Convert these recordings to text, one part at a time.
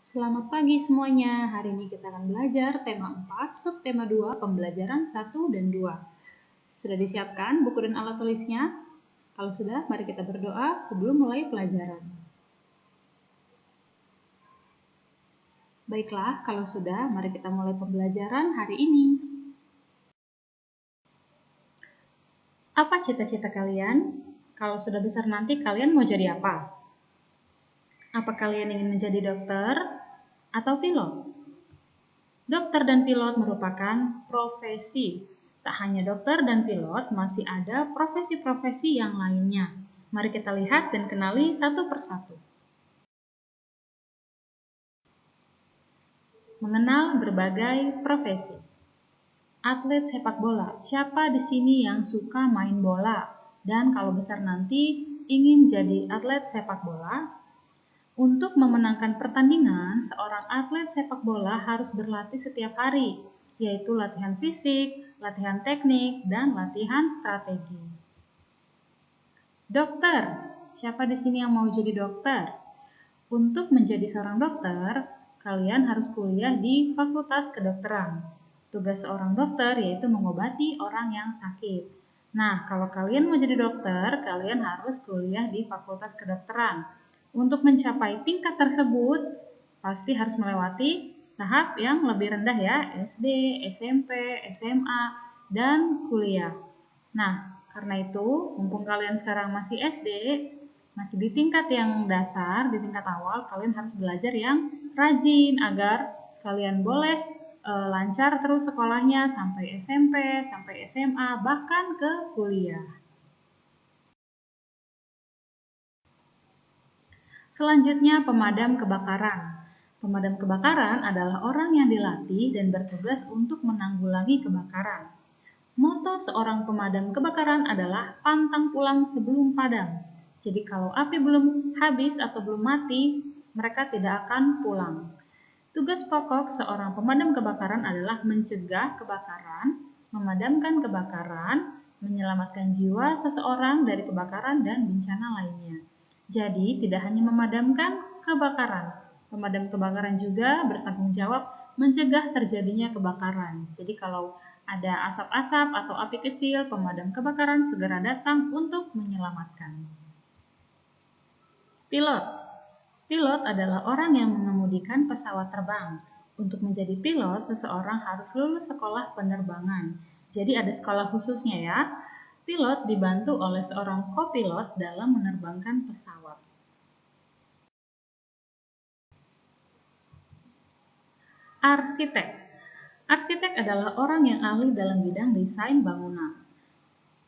Selamat pagi semuanya. Hari ini kita akan belajar tema 4, subtema 2, pembelajaran 1 dan 2. Sudah disiapkan buku dan alat tulisnya? Kalau sudah, mari kita berdoa sebelum mulai pelajaran. Baiklah, kalau sudah, mari kita mulai pembelajaran hari ini. Apa cita-cita kalian? Kalau sudah besar nanti kalian mau jadi apa? Apa kalian ingin menjadi dokter atau pilot? Dokter dan pilot merupakan profesi. Tak hanya dokter dan pilot, masih ada profesi-profesi yang lainnya. Mari kita lihat dan kenali satu persatu. Mengenal berbagai profesi. Atlet sepak bola. Siapa di sini yang suka main bola? Dan kalau besar nanti ingin jadi atlet sepak bola? Untuk memenangkan pertandingan, seorang atlet sepak bola harus berlatih setiap hari, yaitu latihan fisik, latihan teknik, dan latihan strategi. Dokter, siapa di sini yang mau jadi dokter? Untuk menjadi seorang dokter, kalian harus kuliah di Fakultas Kedokteran. Tugas seorang dokter yaitu mengobati orang yang sakit. Nah, kalau kalian mau jadi dokter, kalian harus kuliah di Fakultas Kedokteran. Untuk mencapai tingkat tersebut, pasti harus melewati tahap yang lebih rendah ya, SD, SMP, SMA, dan kuliah. Nah, karena itu, mumpung kalian sekarang masih SD, masih di tingkat yang dasar, di tingkat awal, kalian harus belajar yang rajin agar kalian boleh lancar terus sekolahnya sampai SMP, sampai SMA, bahkan ke kuliah. Selanjutnya, pemadam kebakaran. Pemadam kebakaran adalah orang yang dilatih dan bertugas untuk menanggulangi kebakaran. Moto seorang pemadam kebakaran adalah pantang pulang sebelum padam. Jadi kalau api belum habis atau belum mati, mereka tidak akan pulang. Tugas pokok seorang pemadam kebakaran adalah mencegah kebakaran, memadamkan kebakaran, menyelamatkan jiwa seseorang dari kebakaran dan bencana lainnya. Jadi, tidak hanya memadamkan kebakaran, pemadam kebakaran juga bertanggung jawab mencegah terjadinya kebakaran. Jadi, kalau ada asap-asap atau api kecil, pemadam kebakaran segera datang untuk menyelamatkan. Pilot. Pilot adalah orang yang mengemudikan pesawat terbang. Untuk menjadi pilot, seseorang harus lulus sekolah penerbangan. Jadi ada sekolah khususnya ya. Pilot dibantu oleh seorang kopilot dalam menerbangkan pesawat. Arsitek. Arsitek adalah orang yang ahli dalam bidang desain bangunan.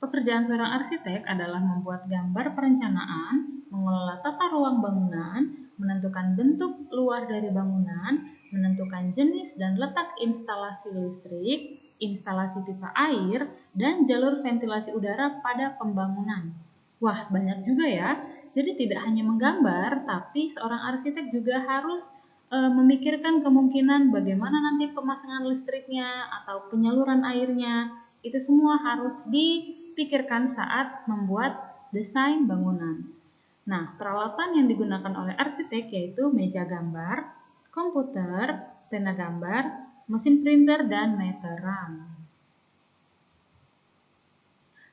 Pekerjaan seorang arsitek adalah membuat gambar perencanaan, mengelola tata ruang bangunan, menentukan bentuk luar dari bangunan, menentukan jenis dan letak instalasi listrik, instalasi pipa air, dan jalur ventilasi udara pada pembangunan. Wah, banyak juga ya. Jadi tidak hanya menggambar, tapi seorang arsitek juga harus memikirkan kemungkinan bagaimana nanti pemasangan listriknya atau penyaluran airnya. Itu semua harus dipikirkan saat membuat desain bangunan. Nah, peralatan yang digunakan oleh arsitek yaitu meja gambar, komputer, pena gambar, mesin printer, dan meteran.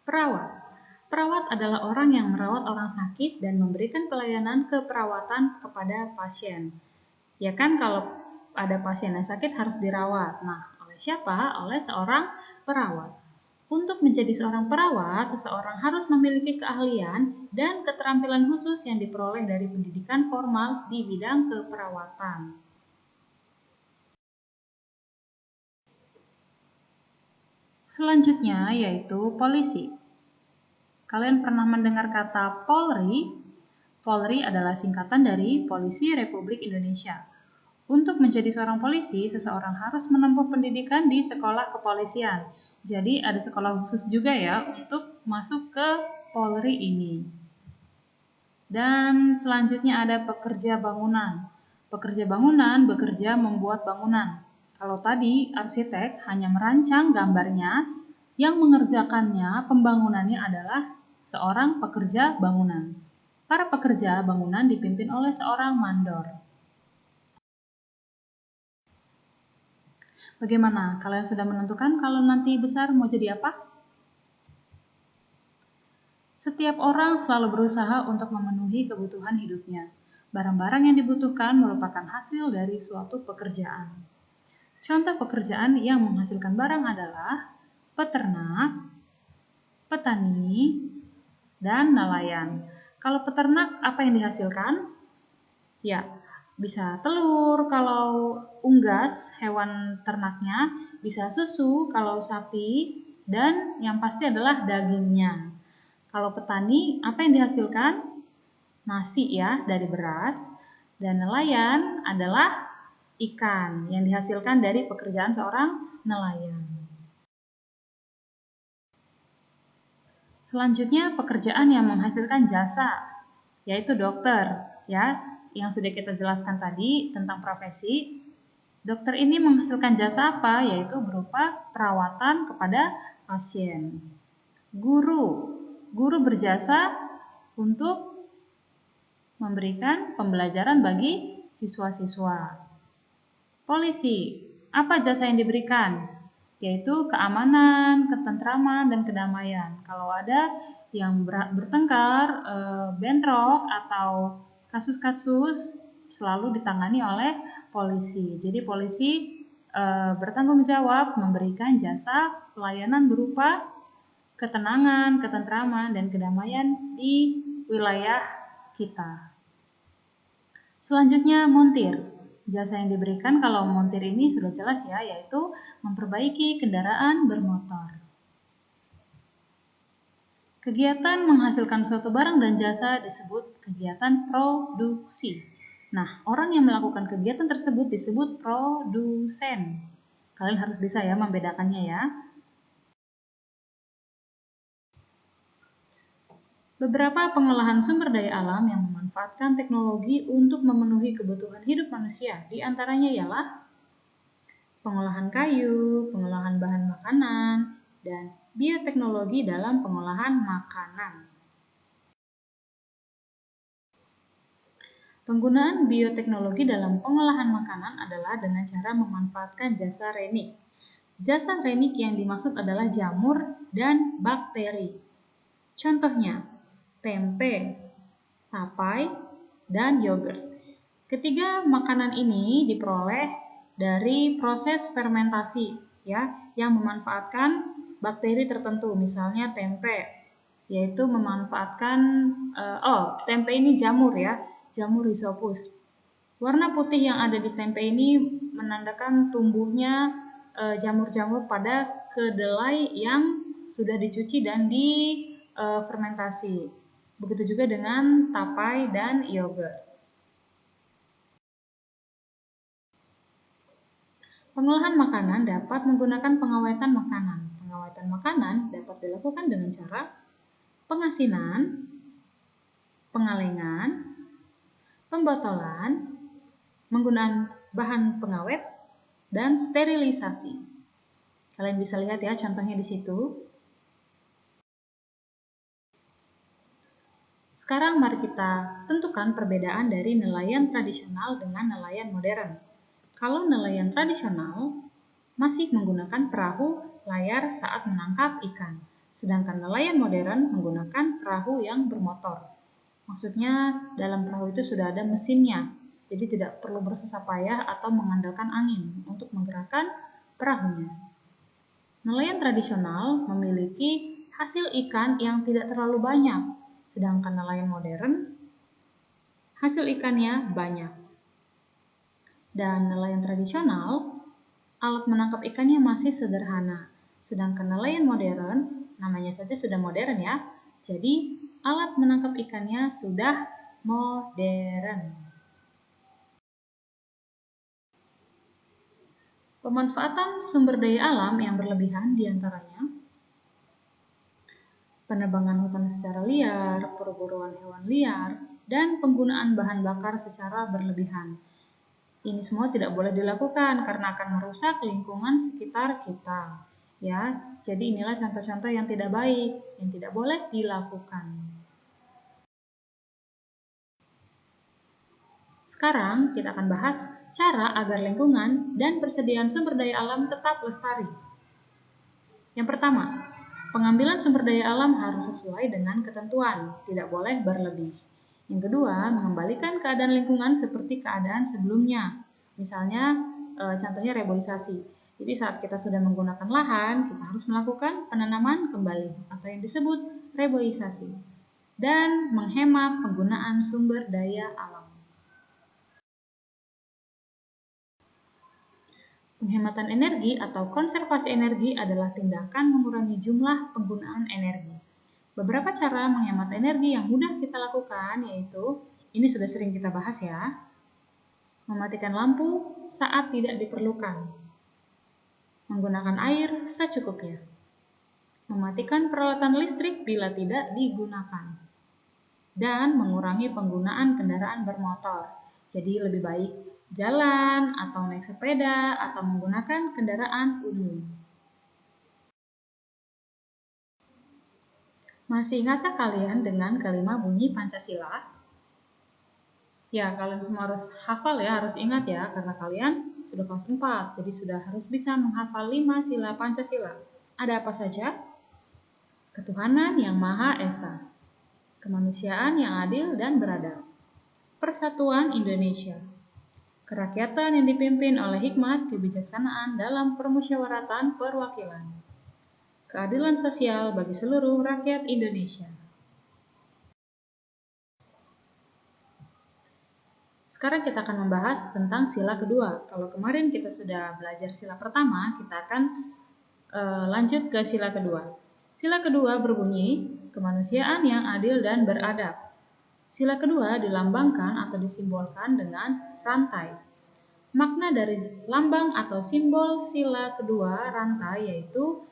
Perawat. Perawat adalah orang yang merawat orang sakit dan memberikan pelayanan keperawatan kepada pasien. Ya kan kalau ada pasien yang sakit harus dirawat. Nah, oleh siapa? Oleh seorang perawat. Untuk menjadi seorang perawat, seseorang harus memiliki keahlian dan keterampilan khusus yang diperoleh dari pendidikan formal di bidang keperawatan. Selanjutnya yaitu polisi. Kalian pernah mendengar kata Polri? Polri adalah singkatan dari Polisi Republik Indonesia. Untuk menjadi seorang polisi, seseorang harus menempuh pendidikan di sekolah kepolisian. Jadi ada sekolah khusus juga ya untuk masuk ke Polri ini. Dan selanjutnya ada pekerja bangunan. Pekerja bangunan bekerja membuat bangunan. Kalau tadi arsitek hanya merancang gambarnya, yang mengerjakannya pembangunannya adalah seorang pekerja bangunan. Para pekerja bangunan dipimpin oleh seorang mandor. Bagaimana? Kalian sudah menentukan kalau nanti besar mau jadi apa? Setiap orang selalu berusaha untuk memenuhi kebutuhan hidupnya. Barang-barang yang dibutuhkan merupakan hasil dari suatu pekerjaan. Contoh pekerjaan yang menghasilkan barang adalah peternak, petani, dan nelayan. Kalau peternak, apa yang dihasilkan? Ya, bisa telur kalau unggas hewan ternaknya, bisa susu kalau sapi, dan yang pasti adalah dagingnya. Kalau petani, apa yang dihasilkan? Nasi ya, dari beras. Dan nelayan adalah ikan yang dihasilkan dari pekerjaan seorang nelayan. Selanjutnya, pekerjaan yang menghasilkan jasa, yaitu dokter, ya, yang sudah kita jelaskan tadi tentang profesi. Dokter ini menghasilkan jasa apa? Yaitu berupa perawatan kepada pasien. Guru berjasa untuk memberikan pembelajaran bagi siswa-siswa. Polisi, apa jasa yang diberikan? Yaitu keamanan, ketentraman, dan kedamaian. Kalau ada yang bertengkar, bentrok, atau kasus-kasus selalu ditangani oleh polisi. Jadi polisi bertanggung jawab memberikan jasa pelayanan berupa ketenangan, ketentraman, dan kedamaian di wilayah kita. Selanjutnya montir. Jasa yang diberikan kalau montir ini sudah jelas ya, yaitu memperbaiki kendaraan bermotor. Kegiatan menghasilkan suatu barang dan jasa disebut kegiatan produksi. Nah, orang yang melakukan kegiatan tersebut disebut produsen. Kalian harus bisa ya membedakannya ya. Beberapa pengolahan sumber daya alam yang memanfaatkan teknologi untuk memenuhi kebutuhan hidup manusia, di antaranya ialah pengolahan kayu, pengolahan bahan makanan, dan bioteknologi dalam pengolahan makanan. Penggunaan bioteknologi dalam pengolahan makanan adalah dengan cara memanfaatkan jasa renik. Jasa renik yang dimaksud adalah jamur dan bakteri. Contohnya, tempe, tapai, dan yogurt. Ketiga makanan ini diperoleh dari proses fermentasi ya, yang memanfaatkan bakteri tertentu, misalnya tempe, yaitu memanfaatkan tempe ini jamur ya, jamur Rhizopus. Warna putih yang ada di tempe ini menandakan tumbuhnya jamur-jamur pada kedelai yang sudah dicuci dan fermentasi. Begitu juga dengan tapai dan yogurt. Pengolahan makanan dapat menggunakan pengawetan makanan. Pengawetan makanan dapat dilakukan dengan cara pengasinan, pengalengan, pembotolan, penggunaan bahan pengawet, dan sterilisasi. Kalian bisa lihat ya contohnya di situ. Sekarang mari kita tentukan perbedaan dari nelayan tradisional dengan nelayan modern. Kalau nelayan tradisional masih menggunakan perahu layar saat menangkap ikan, sedangkan nelayan modern menggunakan perahu yang bermotor. Maksudnya dalam perahu itu sudah ada mesinnya, jadi tidak perlu bersusah payah atau mengandalkan angin untuk menggerakkan perahunya. Nelayan tradisional memiliki hasil ikan yang tidak terlalu banyak, sedangkan nelayan modern hasil ikannya banyak. Dan nelayan tradisional, alat menangkap ikannya masih sederhana, sedangkan nelayan modern, namanya saja sudah modern ya, jadi alat menangkap ikannya sudah modern. Pemanfaatan sumber daya alam yang berlebihan diantaranya penebangan hutan secara liar, perburuan hewan liar, dan penggunaan bahan bakar secara berlebihan. Ini semua tidak boleh dilakukan karena akan merusak lingkungan sekitar kita. Ya, jadi inilah contoh-contoh yang tidak baik, yang tidak boleh dilakukan. Sekarang kita akan bahas cara agar lingkungan dan persediaan sumber daya alam tetap lestari. Yang pertama, pengambilan sumber daya alam harus sesuai dengan ketentuan, tidak boleh berlebih. Yang kedua, mengembalikan keadaan lingkungan seperti keadaan sebelumnya. Misalnya, contohnya reboisasi. Jadi saat kita sudah menggunakan lahan, kita harus melakukan penanaman kembali atau yang disebut reboisasi. Dan menghemat penggunaan sumber daya alam. Penghematan energi atau konservasi energi adalah tindakan mengurangi jumlah penggunaan energi. Beberapa cara menghemat energi yang mudah kita lakukan yaitu, ini sudah sering kita bahas ya, mematikan lampu saat tidak diperlukan, menggunakan air secukupnya, mematikan peralatan listrik bila tidak digunakan, dan mengurangi penggunaan kendaraan bermotor. Jadi lebih baik jalan atau naik sepeda atau menggunakan kendaraan umum. Masih ingatkah kalian dengan kelima bunyi Pancasila? Ya, kalian semua harus hafal ya, harus ingat ya, karena kalian sudah kelas 4, jadi sudah harus bisa menghafal 5 sila Pancasila. Ada apa saja? Ketuhanan yang Maha Esa, kemanusiaan yang adil dan beradab, persatuan Indonesia, kerakyatan yang dipimpin oleh hikmat kebijaksanaan dalam permusyawaratan perwakilan, keadilan sosial bagi seluruh rakyat Indonesia. Sekarang kita akan membahas tentang sila kedua. Kalau kemarin kita sudah belajar sila pertama, kita akan lanjut ke sila kedua. Sila kedua berbunyi, kemanusiaan yang adil dan beradab. Sila kedua dilambangkan atau disimbolkan dengan rantai. Makna dari lambang atau simbol sila kedua rantai yaitu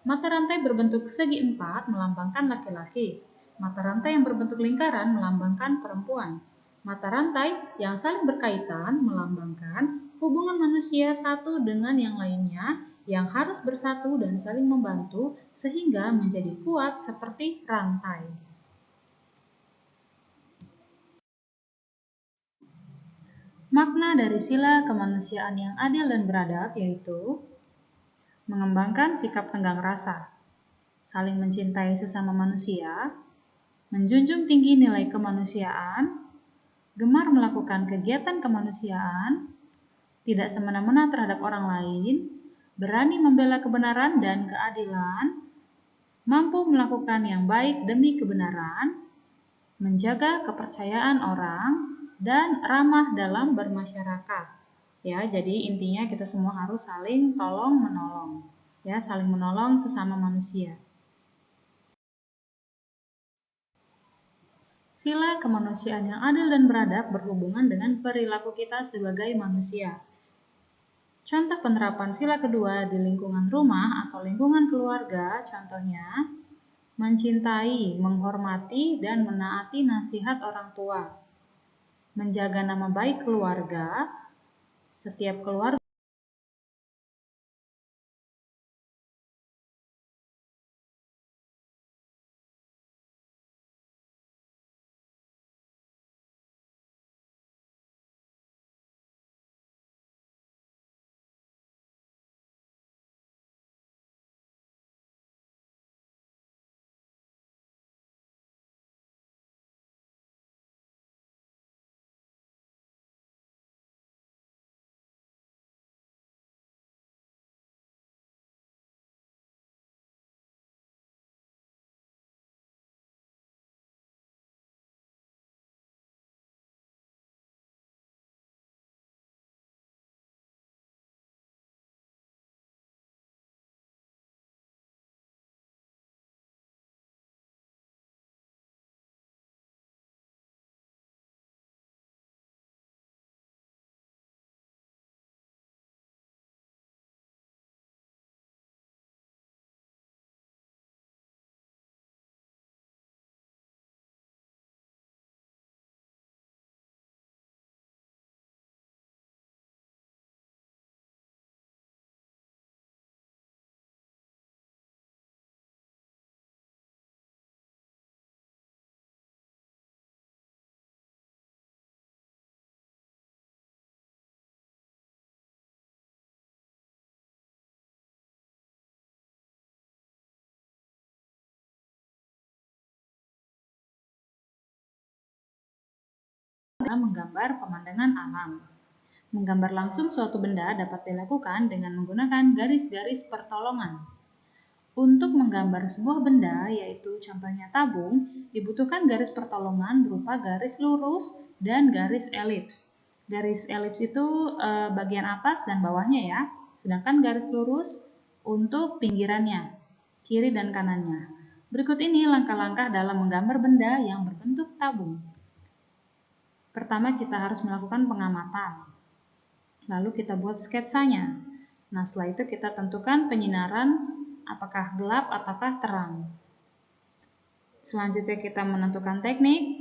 mata rantai berbentuk segi empat melambangkan laki-laki. Mata rantai yang berbentuk lingkaran melambangkan perempuan. Mata rantai yang saling berkaitan melambangkan hubungan manusia satu dengan yang lainnya yang harus bersatu dan saling membantu sehingga menjadi kuat seperti rantai. Makna dari sila kemanusiaan yang adil dan beradab yaitu mengembangkan sikap tenggang rasa, saling mencintai sesama manusia, menjunjung tinggi nilai kemanusiaan, gemar melakukan kegiatan kemanusiaan, tidak semena-mena terhadap orang lain, berani membela kebenaran dan keadilan, mampu melakukan yang baik demi kebenaran, menjaga kepercayaan orang, dan ramah dalam bermasyarakat. Ya, jadi intinya kita semua harus saling tolong-menolong. Ya, saling menolong sesama manusia. Sila kemanusiaan yang adil dan beradab berhubungan dengan perilaku kita sebagai manusia. Contoh penerapan sila kedua di lingkungan rumah atau lingkungan keluarga, contohnya mencintai, menghormati, dan menaati nasihat orang tua. Menjaga nama baik keluarga, setiap keluarga dalam menggambar pemandangan alam. Menggambar langsung suatu benda dapat dilakukan dengan menggunakan garis-garis pertolongan. Untuk menggambar sebuah benda, yaitu contohnya tabung, dibutuhkan garis pertolongan berupa garis lurus dan garis elips. Garis elips itu bagian atas dan bawahnya ya, sedangkan garis lurus untuk pinggirannya, kiri dan kanannya. Berikut ini langkah-langkah dalam menggambar benda yang berbentuk tabung. Pertama kita harus melakukan pengamatan, lalu kita buat sketsanya. Nah setelah itu kita tentukan penyinaran apakah gelap ataukah terang. Selanjutnya kita menentukan teknik,